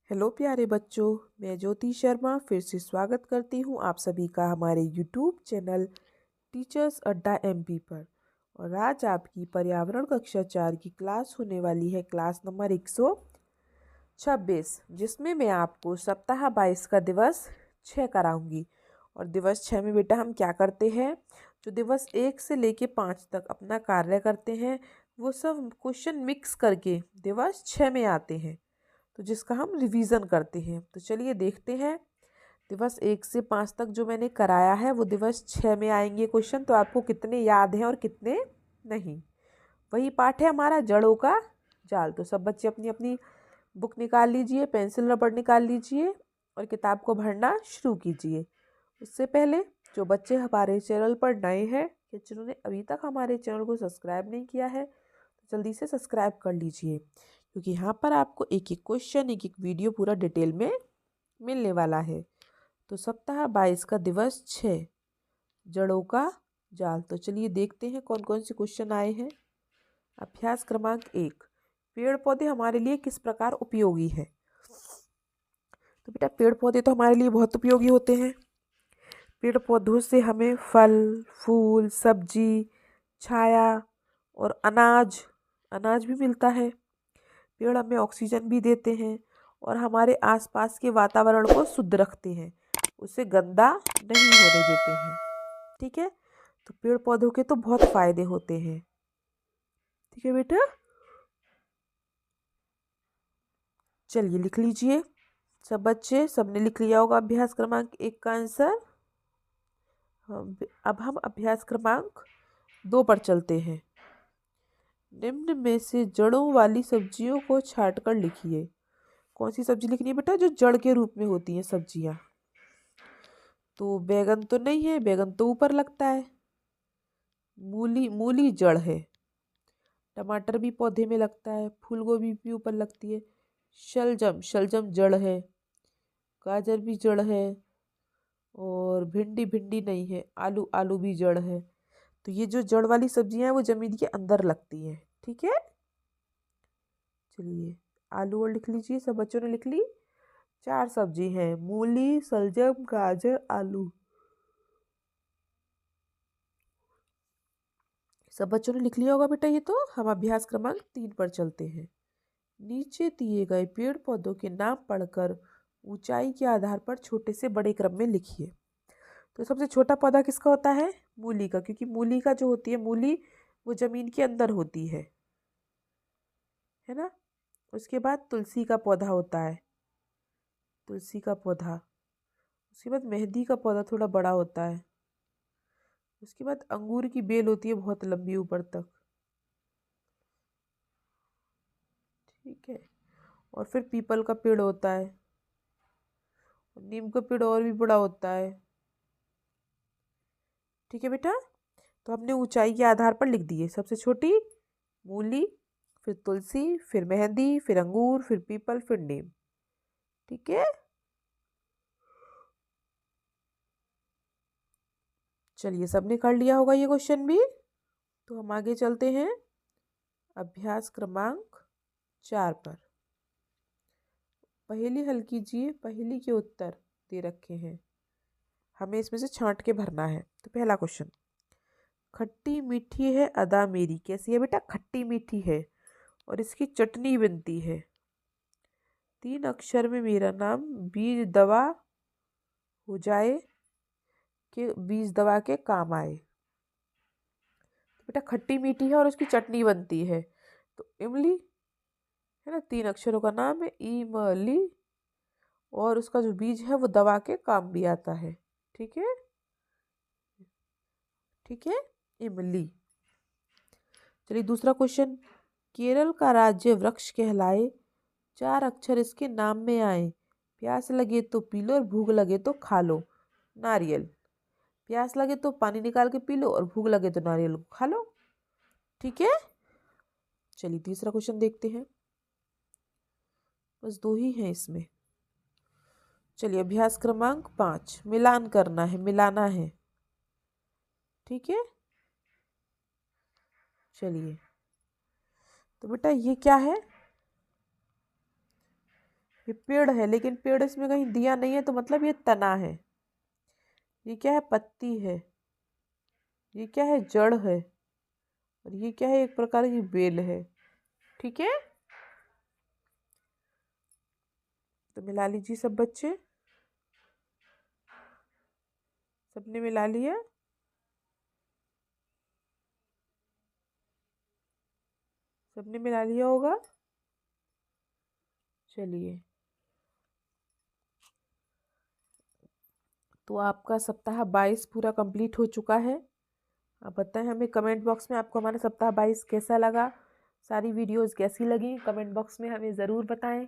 Hello प्यारे बच्चों, मैं ज्योति शर्मा फिर से स्वागत करती हूँ आप सभी का हमारे यूट्यूब चैनल टीचर्स अड्डा एमपी पर। और आज आपकी पर्यावरण कक्षा 4 की क्लास होने वाली है, क्लास नंबर 126, जिसमें मैं आपको सप्ताह 22 का दिवस 6 कराऊंगी। और दिवस 6 में बेटा हम क्या करते हैं, जो दिवस 1 से लेके 5 तक अपना कार्य करते हैं वो सब क्वेश्चन मिक्स करके दिवस 6 में आते हैं, तो जिसका हम रिवीजन करते हैं। तो चलिए देखते हैं दिवस 1 से 5 तक जो मैंने कराया है वो दिवस 6 में आएंगे क्वेश्चन, तो आपको कितने याद हैं और कितने नहीं। वही पाठ है हमारा जड़ों का जाल। तो सब बच्चे अपनी अपनी बुक निकाल लीजिए, पेंसिल रबड़ निकाल लीजिए और किताब को भरना शुरू कीजिए। उससे पहले जो बच्चे हमारे चैनल पर नए हैं या जिन्होंने अभी तक हमारे चैनल को सब्सक्राइब नहीं किया है तो जल्दी से सब्सक्राइब कर लीजिए, क्योंकि यहाँ पर आपको एक एक क्वेश्चन, एक एक वीडियो पूरा डिटेल में मिलने वाला है। तो सप्ताह 22 का दिवस 6, जड़ों का जाल। तो चलिए देखते हैं कौन कौन से क्वेश्चन आए हैं। अभ्यास क्रमांक 1, पेड़ पौधे हमारे लिए किस प्रकार उपयोगी है। तो बेटा पेड़ पौधे तो हमारे लिए बहुत उपयोगी होते हैं। पेड़ पौधों से हमें फल, फूल, सब्जी, छाया और अनाज अनाज भी मिलता है। पेड़ हमें ऑक्सीजन भी देते हैं और हमारे आसपास के वातावरण को शुद्ध रखते हैं, उसे गंदा नहीं होने देते हैं। ठीक है, तो पेड़ पौधों के तो बहुत फायदे होते हैं। ठीक है बेटा, चलिए लिख लीजिए सब बच्चे, सबने लिख लिया होगा अभ्यास क्रमांक 1 का आंसर। अब हम अभ्यास क्रमांक 2 पर चलते हैं। निम्न में से जड़ों वाली सब्जियों को छांट कर लिखिए। कौन सी सब्जी लिखनी है बेटा, जो जड़ के रूप में होती हैं सब्जियां। तो बैगन तो नहीं है, बैगन तो ऊपर लगता है। मूली, मूली जड़ है। टमाटर भी पौधे में लगता है। फूल गोभी भी ऊपर लगती है। शलजम, शलजम जड़ है। गाजर भी जड़ है। और भिंडी, भिंडी नहीं है। आलू, आलू भी जड़ है। तो ये जो जड़ वाली सब्जियां हैं वो जमीन के अंदर लगती हैं। ठीक है, चलिए आलू और लिख लीजिए, सब बच्चों ने लिख ली। 4 सब्जी हैं, मूली, शलजम, गाजर, आलू। सब बच्चों ने लिख लिया होगा बेटा ये। तो हम अभ्यास क्रमांक 3 पर चलते हैं। नीचे दिए गए पेड़ पौधों के नाम पढ़कर ऊंचाई के आधार पर छोटे से बड़े क्रम में लिखिए। तो सबसे छोटा पौधा किसका होता है, मूली का, क्योंकि मूली का जो होती है मूली वो जमीन के अंदर होती है ना। उसके बाद तुलसी का पौधा होता है, तुलसी का पौधा। उसके बाद मेहंदी का पौधा थोड़ा बड़ा होता है। उसके बाद अंगूर की बेल होती है बहुत लंबी ऊपर तक। ठीक है, और फिर पीपल का पेड़ होता है। नीम का पेड़ और भी बड़ा होता है। ठीक है बेटा, तो हमने ऊंचाई के आधार पर लिख दिए। सबसे छोटी मूली, फिर तुलसी, फिर मेहंदी, फिर अंगूर, फिर पीपल, फिर नीम। ठीक है, चलिए सबने कर लिया होगा ये क्वेश्चन भी। तो हम आगे चलते हैं अभ्यास क्रमांक 4 पर। पहेली हल कीजिए, पहेली के उत्तर दे रखे हैं, हमें इसमें से छांट के भरना है। तो पहला क्वेश्चन, खट्टी मीठी है अदा मेरी। कैसी है बेटा, खट्टी मीठी है और इसकी चटनी बनती है। 3 अक्षर में मेरा नाम, बीज दवा हो जाए कि बीज दवा के काम आए। तो बेटा खट्टी मीठी है और उसकी चटनी बनती है, तो इमली है ना। 3 अक्षरों का नाम है, इमली, और उसका जो बीज है वो दवा के काम भी आता है। ठीक है, ठीक है, इमली। चलिए दूसरा क्वेश्चन, केरल का राज्य वृक्ष कहलाए, 4 अक्षर इसके नाम में आए, प्यास लगे तो पी लो और भूख लगे तो खा लो। नारियल। प्यास लगे तो पानी निकाल के पी लो और भूख लगे तो नारियल को खा लो। ठीक है, चलिए तीसरा क्वेश्चन देखते हैं, बस 2 ही हैं इसमें। चलिए अभ्यास क्रमांक 5, मिलान करना है, मिलाना है। ठीक है, चलिए तो बेटा ये क्या है, ये पेड़ है, लेकिन पेड़ इसमें कहीं दिया नहीं है, तो मतलब ये तना है। ये क्या है? पत्ती है। ये क्या है? जड़ है। और ये क्या है? एक प्रकार की बेल है। ठीक है, तो मिला लीजिए सब बच्चे। सबने मिला लिया? सबने मिला लिया होगा। चलिए, तो आपका सप्ताह 22 पूरा कंप्लीट हो चुका है। आप बताएं हमें कमेंट बॉक्स में आपको हमारा सप्ताह 22 कैसा लगा, सारी वीडियोस कैसी लगी, कमेंट बॉक्स में हमें ज़रूर बताएं।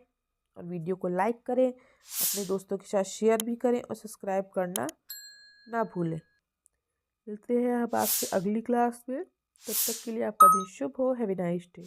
और वीडियो को लाइक करें, अपने दोस्तों के साथ शेयर भी करें और सब्सक्राइब करना ना भूलें। मिलते हैं अब आपसे अगली क्लास में। तब तक के लिए आपका दिन शुभ हो। Have a nice day.